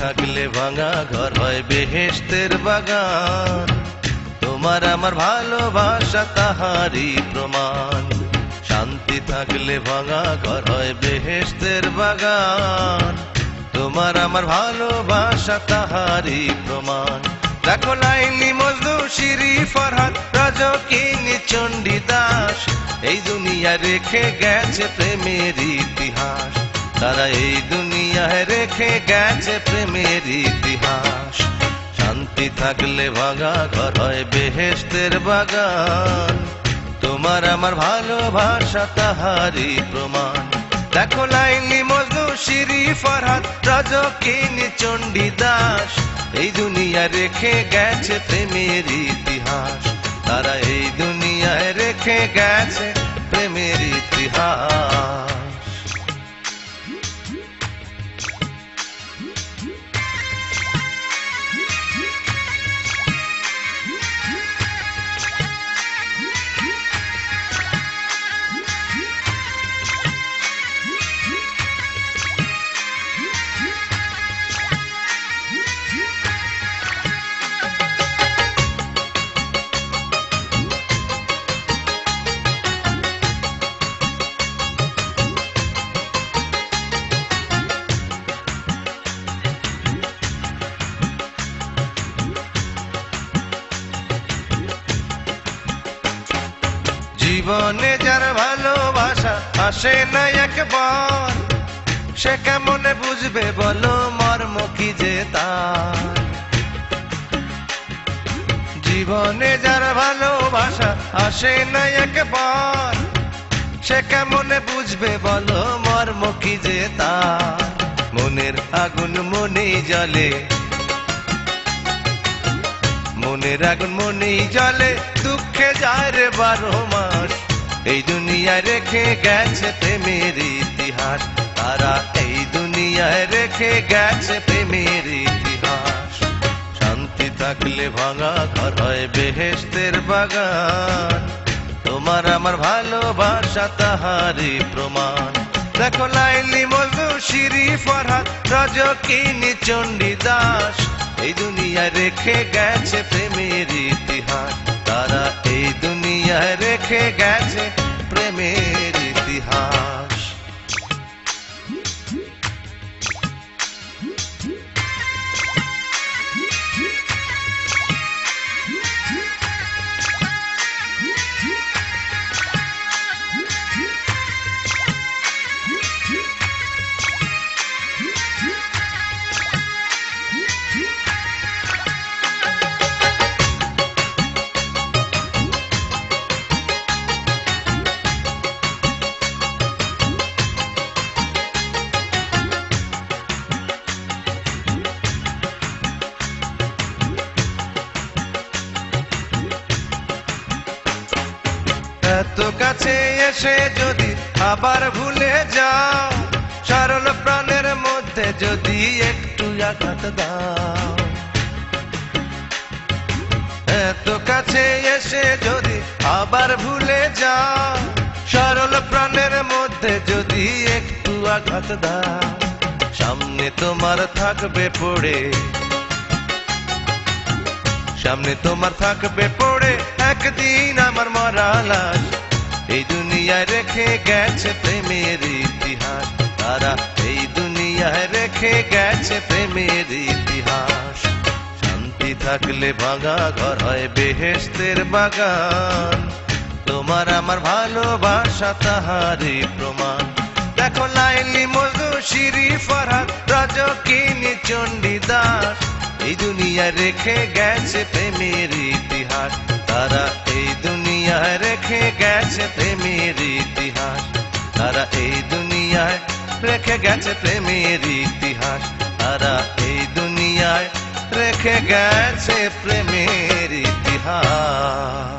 থাকলে ভাঙা ঘর হয় বেহেশতের বাগান। তোমার আমার ভালোবাসা তাহারই প্রমাণ। শান্তি থাকলে ভাঙা ঘর হয় বেহেশতের বাগান। তোমার আমার ভালোবাসা তাহারই প্রমাণ। দেখো লাইলি মজনু শিরি ফরহাদ রজকিনী চণ্ডীদাস, এই দুনিয়া রেখে গেছে প্রেমের ইতিহাস। তারা এই দুনিয়ায় রেখে গেছে প্রেমের ইতিহাস। শান্তি থাকলে ভাঙা ঘর হয় বেহেশতের বাগান। তোমার আমার ভালোবাসা তাহারই প্রমাণ। দেখো লাইলি মজনু শিরি ফরহাদ রজকিনী চণ্ডীদাস, এই দুনিয়া রেখে গেছে প্রেমের ইতিহাস। তারা এই দুনিয়ায় রেখে গেছে প্রেমের ইতিহাস। জীবনে যার ভালোবাসা আসে না একবার, সে কেমনে বুঝবে বলো মর্ম কি যে তার। জীবনে যার ভালোবাসা আসে না একবার, সে কেমনে বুঝবে বলো মর্ম কি যে তার। মনের আগুন মনেই জ্বলে, মনের আগুন মনেই জ্বলে, দুঃখে যায় রে 12 মাস। এই দুনিয়ায় রেখে গেছে প্রেমের ইতিহাস। তারা এই দুনিয়ায় রেখে গেছে প্রেমের ইতিহাস। শান্তি থাকলে ভাঙা ঘর হয় বেহেশতের বাগান। তোমার আমার ভালোবাসা তাহারই প্রমাণ। দেখো লাইলি মজনু শিরি ফরহাদ রজকিনী চণ্ডীদাস, এই দুনিয়ায় রেখে গেছে প্রেমের ইতিহাস। তারা এই দুনিয়ায় রেখে গেছে প্রেমের ইতিহাস। এত কাছে এসে যদি আবার ভুলে যাও, সরল প্রাণের মধ্যে যদি একটু আঘাত দাও। এত কাছে এসে যদি আবার ভুলে যাও, সরল প্রাণের মধ্যে যদি একটু আঘাত দাও। সামনে তোমার থাকবে পড়ে, সামনে তোমার থাকবে পড়ে একদিন আমার মরা লাশ। এই দুনিয়ায় রেখে গেছে প্রেমের ইতিহাস। তারা এই দুনিয়ায় রেখে গেছে প্রেমের ইতিহাস। শান্তি থাকলে ভাঙা ঘর হয় বেহেশতের বাগান। তোমার আমার ভালোবাসা তাহারই প্রমাণ। দেখো লাইলি মজনু শিরি ফরহাদ রজকিনী চণ্ডীদাস, এই দুনিয়ায় রেখে গেছে প্রেমের ইতিহাস। তারা এই দুনিয়ায় রেখে গেছে প্রেমের ইতিহাস। তারা এই দুনিয়ায় রেখে গেছে প্রেমের ইতিহাস। তারা এই দুনিয়ায় রেখে গেছে প্রেমের ইতিহাস।